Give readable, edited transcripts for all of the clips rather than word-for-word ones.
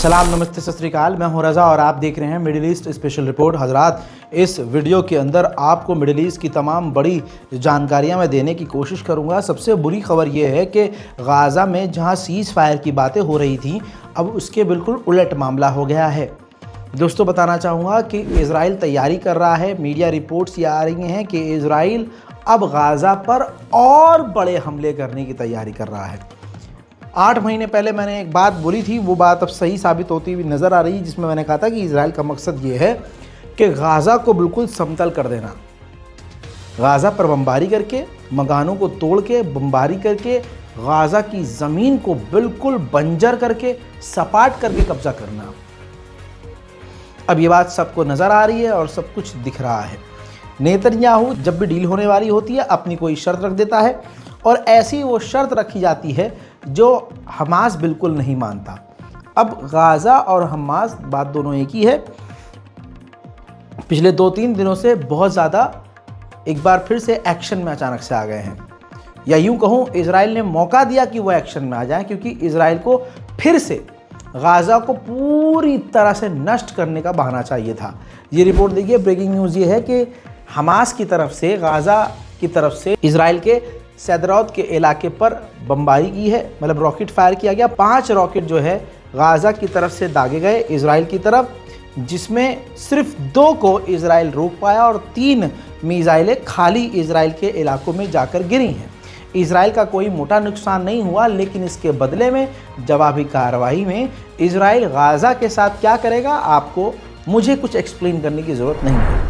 सलाम, नमस्ते, सत श्री अकाल। मैं हूं रज़ा और आप देख रहे हैं मिडिल ईस्ट स्पेशल रिपोर्ट। हजरात, इस वीडियो के अंदर आपको मिडिल ईस्ट की तमाम बड़ी जानकारियां मैं देने की कोशिश करूंगा। सबसे बुरी खबर यह है कि गाज़ा में जहां सीज़ फायर की बातें हो रही थी, अब उसके बिल्कुल उलट मामला हो गया है। दोस्तों, बताना चाहूँगा कि इज़राइल तैयारी कर रहा है। मीडिया रिपोर्ट्स ये आ रही हैं कि इज़राइल अब गाज़ा पर और बड़े हमले करने की तैयारी कर रहा है। 8 महीने पहले मैंने एक बात बोली थी, वो बात अब सही साबित होती हुई नज़र आ रही है, जिसमें मैंने कहा था कि इज़राइल का मकसद ये है कि गाज़ा को बिल्कुल समतल कर देना। गाज़ा पर बमबारी करके, मकानों को तोड़ के, बमबारी करके गाज़ा की ज़मीन को बिल्कुल बंजर करके, सपाट करके कब्ज़ा करना। अब ये बात सबको नज़र आ रही है और सब कुछ दिख रहा है। नेतन्याहू जब भी डील होने वाली होती है अपनी कोई शर्त रख देता है, और ऐसी वो शर्त रखी जाती है जो हमास बिल्कुल नहीं मानता। अब गाज़ा और हमास बात दोनों एक ही है। पिछले 2-3 दिनों से बहुत ज़्यादा एक बार फिर से एक्शन में अचानक से आ गए हैं, या यूँ कहूँ इज़राइल ने मौका दिया कि वो एक्शन में आ जाए, क्योंकि इज़राइल को फिर से गाज़ा को पूरी तरह से नष्ट करने का बहाना चाहिए था। ये रिपोर्ट देखिए, ब्रेकिंग न्यूज़ ये है कि हमास की तरफ से, गाज़ा की तरफ से इज़राइल के सदरौत के इलाके पर बमबारी की है, मतलब रॉकेट फायर किया गया। 5 रॉकेट जो है गाज़ा की तरफ से दागे गए इज़राइल की तरफ, जिसमें सिर्फ 2 को इज़राइल रोक पाया और 3 मिसाइलें खाली इज़राइल के इलाकों में जाकर गिरी हैं। इज़राइल का कोई मोटा नुकसान नहीं हुआ, लेकिन इसके बदले में जवाबी कार्रवाई में इज़राइल गाज़ा के साथ क्या करेगा, आपको मुझे कुछ एक्सप्लेन करने की ज़रूरत नहीं है।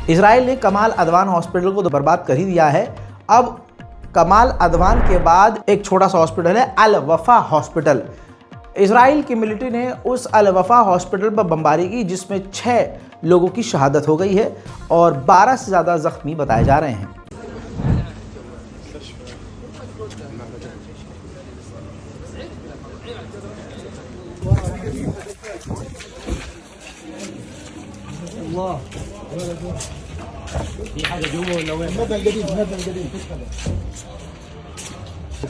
इज़राइल ने कमाल अदवान हॉस्पिटल को तो बर्बाद कर ही दिया है। अब कमाल अदवान के बाद एक छोटा सा हॉस्पिटल है, अल वफा हॉस्पिटल। इज़राइल की मिलिट्री ने उस अल वफा हॉस्पिटल पर बमबारी की, जिसमें 6 लोगों की शहादत हो गई है और 12 से ज़्यादा ज़ख्मी बताए जा रहे हैं।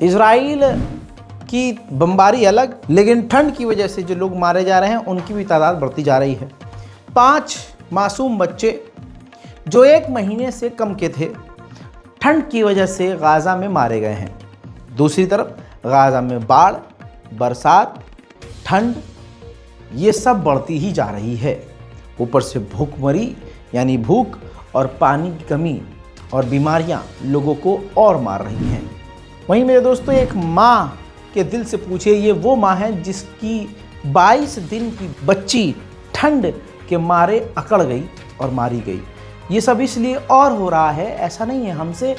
इज़राइल की बमबारी अलग, लेकिन ठंड की वजह से जो लोग मारे जा रहे हैं उनकी भी तादाद बढ़ती जा रही है। 5 मासूम बच्चे जो 1 महीने से कम के थे, ठंड की वजह से गाज़ा में मारे गए हैं। दूसरी तरफ गाज़ा में बाढ़, बरसात, ठंड, ये सब बढ़ती ही जा रही है। ऊपर से भूखमरी यानी भूख और पानी की कमी और बीमारियां लोगों को और मार रही हैं। वहीं मेरे दोस्तों, एक माँ के दिल से पूछिए, ये वो माँ है जिसकी 22 दिन की बच्ची ठंड के मारे अकड़ गई और मारी गई। ये सब इसलिए और हो रहा है, ऐसा नहीं है, हमसे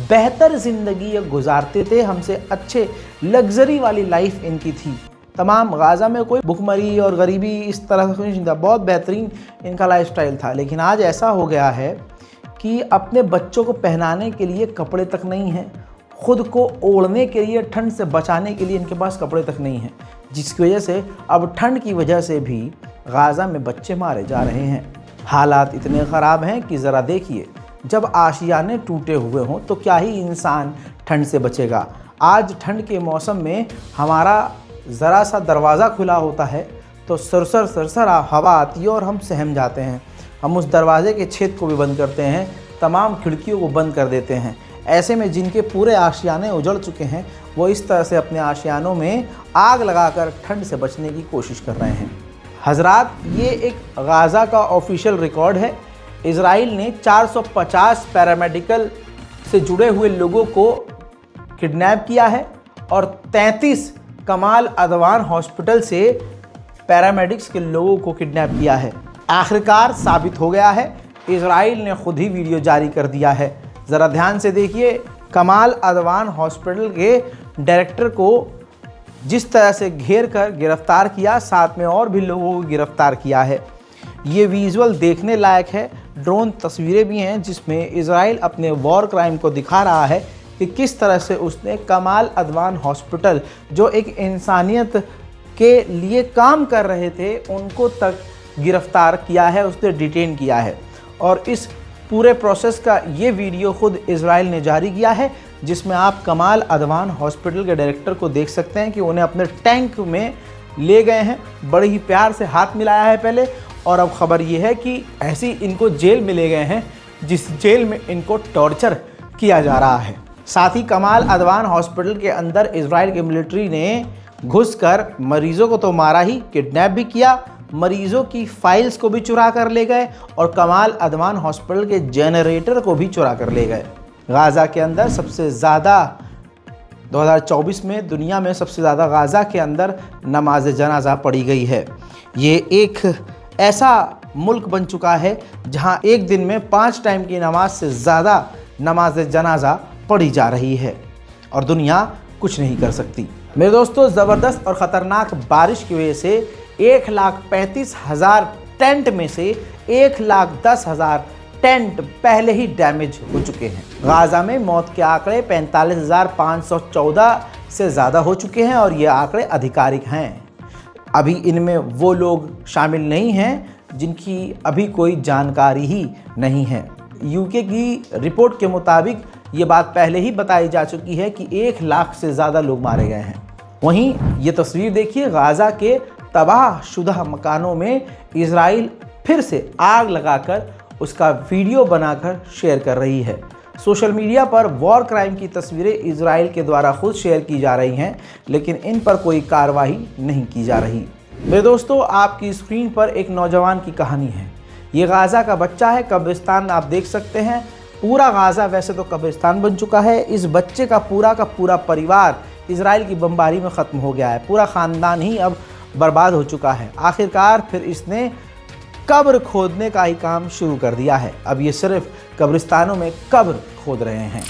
बेहतर ज़िंदगी ये गुजारते थे, हमसे अच्छे लग्जरी वाली लाइफ इनकी थी। तमाम गाज़ा में कोई भुखमरी और गरीबी इस तरह से नहीं था, बहुत बेहतरीन इनका लाइफस्टाइल था। लेकिन आज ऐसा हो गया है कि अपने बच्चों को पहनाने के लिए कपड़े तक नहीं हैं, खुद को ओढ़ने के लिए, ठंड से बचाने के लिए इनके पास कपड़े तक नहीं हैं, जिसकी वजह से अब ठंड की वजह से भी गाज़ा में बच्चे मारे जा रहे हैं। हालात इतने ख़राब हैं कि ज़रा देखिए, जब आशियाने टूटे हुए हों तो क्या ही इंसान ठंड से बचेगा। आज ठंड के मौसम में हमारा ज़रा सा दरवाज़ा खुला होता है तो सरसर सरसर हवा आती है और हम सहम जाते हैं। हम उस दरवाज़े के छेद को भी बंद करते हैं, तमाम खिड़कियों को बंद कर देते हैं। ऐसे में जिनके पूरे आशियाने उजड़ चुके हैं, वो इस तरह से अपने आशियानों में आग लगाकर ठंड से बचने की कोशिश कर रहे हैं। हजरात, ये एक गाज़ा का ऑफिशियल रिकॉर्ड है। इज़राइल ने 450 पैरामेडिकल से जुड़े हुए लोगों को किडनैप किया है और 33 कमाल अदवान हॉस्पिटल से पैरामेडिक्स के लोगों को किडनैप किया है। आखिरकार साबित हो गया है, इज़राइल ने खुद ही वीडियो जारी कर दिया है। ज़रा ध्यान से देखिए, कमाल अदवान हॉस्पिटल के डायरेक्टर को जिस तरह से घेर कर गिरफ्तार किया, साथ में और भी लोगों को गिरफ्तार किया है। ये विजुअल देखने लायक है। ड्रोन तस्वीरें भी हैं जिसमें इजराइल अपने वॉर क्राइम को दिखा रहा है कि किस तरह से उसने कमाल अदवान हॉस्पिटल, जो एक इंसानियत के लिए काम कर रहे थे, उनको तक गिरफ्तार किया है, उसने डिटेन किया है। और इस पूरे प्रोसेस का ये वीडियो खुद इजराइल ने जारी किया है, जिसमें आप कमाल अदवान हॉस्पिटल के डायरेक्टर को देख सकते हैं कि उन्हें अपने टैंक में ले गए हैं, बड़े ही प्यार से हाथ मिलाया है पहले। और अब खबर ये है कि ऐसी इनको जेल में ले गए हैं जिस जेल में इनको टॉर्चर किया जा रहा है। साथ ही कमाल अदवान हॉस्पिटल के अंदर इजराइल की मिलिट्री ने घुसकर मरीजों को तो मारा ही, किडनैप भी किया, मरीजों की फाइल्स को भी चुरा कर ले गए और कमाल अदवान हॉस्पिटल के जनरेटर को भी चुरा कर ले गए। गाज़ा के अंदर सबसे ज़्यादा 2024 में दुनिया में सबसे ज़्यादा गाज़ा के अंदर नमाज जनाजा पढ़ी गई है। ये एक ऐसा मुल्क बन चुका है जहाँ एक दिन में 5 टाइम की नमाज से ज़्यादा नमाज जनाजा पढ़ी जा रही है और दुनिया कुछ नहीं कर सकती। मेरे दोस्तों, ज़बरदस्त और ख़तरनाक बारिश की वजह से 1,35,000 टेंट में से 1,10,000 टेंट पहले ही डैमेज हो चुके हैं। गाज़ा में मौत के आंकड़े 45,514 से ज़्यादा हो चुके हैं और ये आंकड़े आधिकारिक हैं। अभी इनमें वो लोग शामिल नहीं हैं जिनकी अभी कोई जानकारी ही नहीं है। यूके की रिपोर्ट के मुताबिक ये बात पहले ही बताई जा चुकी है कि 1 लाख से ज़्यादा लोग मारे गए हैं। वहीं ये तस्वीर देखिए, गाज़ा के तबाहशुदा मकानों में इजराइल फिर से आग लगाकर उसका वीडियो बनाकर शेयर कर रही है। सोशल मीडिया पर वॉर क्राइम की तस्वीरें इजराइल के द्वारा खुद शेयर की जा रही हैं, लेकिन इन पर कोई कार्रवाई नहीं की जा रही। मेरे दोस्तों, आपकी स्क्रीन पर एक नौजवान की कहानी है। ये गाज़ा का बच्चा है, कब्रिस्तान आप देख सकते हैं। पूरा गाज़ा वैसे तो कब्रिस्तान बन चुका है। इस बच्चे का पूरा परिवार इजराइल की बमबारी में ख़त्म हो गया है। पूरा ख़ानदान ही अब बर्बाद हो चुका है। आखिरकार फिर इसने कब्र खोदने का ही काम शुरू कर दिया है। अब ये सिर्फ कब्रिस्तानों में कब्र खोद रहे हैं।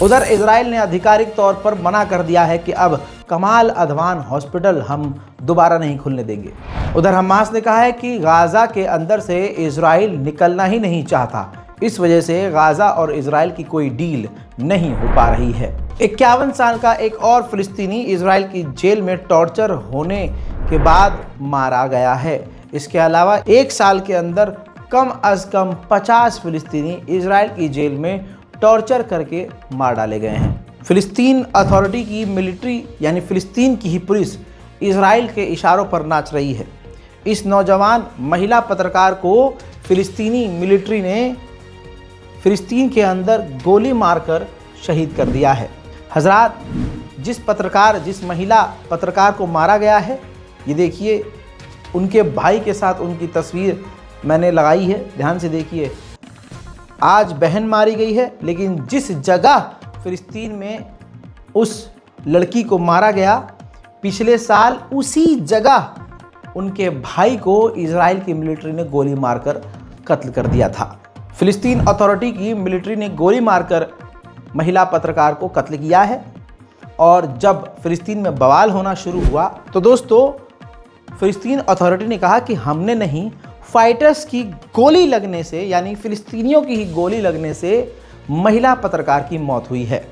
उधर इजराइल ने आधिकारिक तौर पर मना कर दिया है कि अब कमाल अदवान हॉस्पिटल हम दोबारा नहीं खुलने देंगे। उधर हमास ने कहा है कि गाज़ा के अंदर से इजराइल निकलना ही नहीं चाहता, इस वजह से गाज़ा और इजराइल की कोई डील नहीं हो पा रही है। 51 साल का एक और फिलिस्तीनी इजराइल की जेल में टॉर्चर होने के बाद मारा गया है। इसके अलावा 1 साल के अंदर कम अज़ कम 50 फिलिस्तीनी इजराइल की जेल में टॉर्चर करके मार डाले गए हैं। फिलिस्तीन अथॉरिटी की मिलिट्री यानी फिलिस्तीन की ही पुलिस इजराइल के इशारों पर नाच रही है। इस नौजवान महिला पत्रकार को फिलिस्तीनी मिलिट्री ने फिलिस्तीन के अंदर गोली मारकर शहीद कर दिया है। हजरात, जिस महिला पत्रकार को मारा गया है, ये देखिए, उनके भाई के साथ उनकी तस्वीर मैंने लगाई है, ध्यान से देखिए। आज बहन मारी गई है, लेकिन जिस जगह फिलिस्तीन में उस लड़की को मारा गया, पिछले साल उसी जगह उनके भाई को इजराइल की मिलिट्री ने गोली मारकर कत्ल कर दिया था। फिलिस्तीन अथॉरिटी की मिलिट्री ने गोली मारकर महिला पत्रकार को कत्ल किया है। और जब फिलिस्तीन में बवाल होना शुरू हुआ तो दोस्तों, फिलिस्तीन अथॉरिटी ने कहा कि हमने नहीं, फाइटर्स की गोली लगने से यानी फिलिस्तीनियों की ही गोली लगने से महिला पत्रकार की मौत हुई है।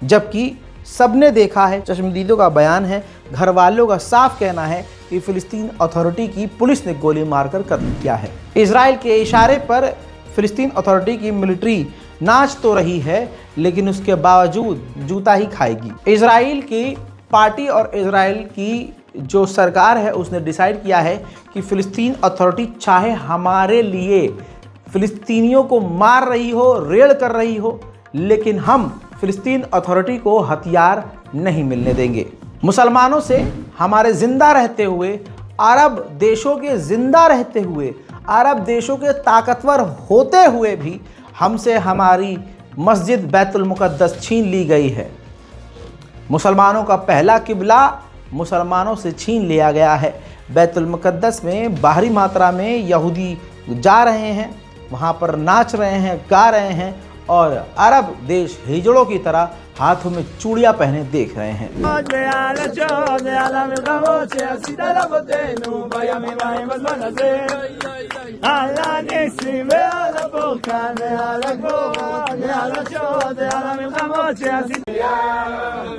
जबकि सबने देखा है, चश्मदीदों का बयान है, घर वालों का साफ कहना है कि फिलिस्तीन अथॉरिटी की पुलिस ने गोली मारकर कत्ल किया है। इजराइल के इशारे पर फिलिस्तीन अथॉरिटी की मिलिट्री नाच तो रही है, लेकिन उसके बावजूद जूता ही खाएगी। इजराइल की पार्टी और इजराइल की जो सरकार है उसने डिसाइड किया है कि फ़िलिस्तीन अथॉरिटी चाहे हमारे लिए फ़िलिस्तीनियों को मार रही हो, रेड कर रही हो, लेकिन हम फ़िलिस्तीन अथॉरिटी को हथियार नहीं मिलने देंगे। मुसलमानों से हमारे ज़िंदा रहते हुए, अरब देशों के ज़िंदा रहते हुए, अरब देशों के ताकतवर होते हुए भी हमसे हमारी मस्जिद बैतुल मुक़द्दस छीन ली गई है। मुसलमानों का पहला किबला मुसलमानों से छीन लिया गया है। बैतुल मुक़द्दस में बाहरी मात्रा में यहूदी जा रहे हैं, वहाँ पर नाच रहे हैं, गा रहे हैं, और अरब देश हिजड़ों की तरह हाथों में चूड़ियाँ पहने देख रहे हैं। על הניסים ועל הפורקן ועל הגבורות ועל השואות ועל המלחמות שעשית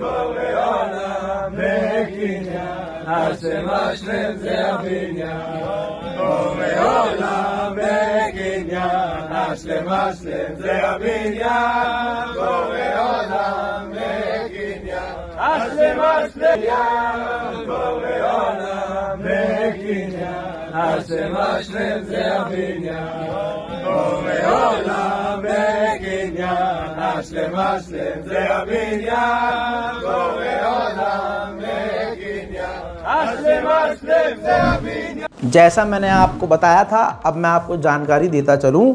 בעולם בקניין השם השלם זה הבניין בעולם בקניין השלם השלם זה הבניין בעולם בקניין השלם השלם בעולם בקניין השם השלם זה הבניין בעולם בקניין השלם השלם זה הבניין בעולם בקניין השלם השלם זה הבניין। जैसा मैंने आपको बताया था, अब मैं आपको जानकारी देता चलूं।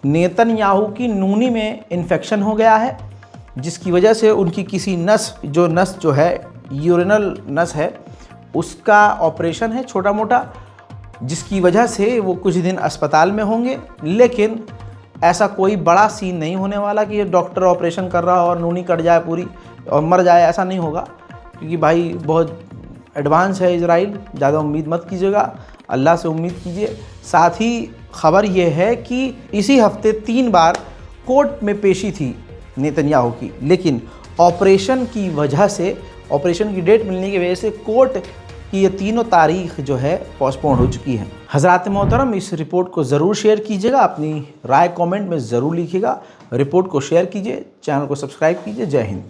नेतन्याहू की नूनी में इन्फेक्शन हो गया है, जिसकी वजह से उनकी किसी नस जो है यूरिनल नस है, उसका ऑपरेशन है छोटा मोटा, जिसकी वजह से वो कुछ दिन अस्पताल में होंगे। लेकिन ऐसा कोई बड़ा सीन नहीं होने वाला कि ये डॉक्टर ऑपरेशन कर रहा हो और नूनी कट जाए पूरी और मर जाए, ऐसा नहीं होगा, क्योंकि भाई बहुत एडवांस है इजराइल। ज़्यादा उम्मीद मत कीजिएगा, अल्लाह से उम्मीद कीजिए। साथ ही खबर यह है कि इसी हफ्ते 3 बार कोर्ट में पेशी थी नेतन्याहू की, लेकिन ऑपरेशन की वजह से, ऑपरेशन की डेट मिलने की वजह से कोर्ट की ये तीनों तारीख जो है पोस्टपोन हो चुकी है। हज़रात मोहतरम, इस रिपोर्ट को ज़रूर शेयर कीजिएगा, अपनी राय कमेंट में ज़रूर लिखिएगा, रिपोर्ट को शेयर कीजिए, चैनल को सब्सक्राइब कीजिए। जय हिंद।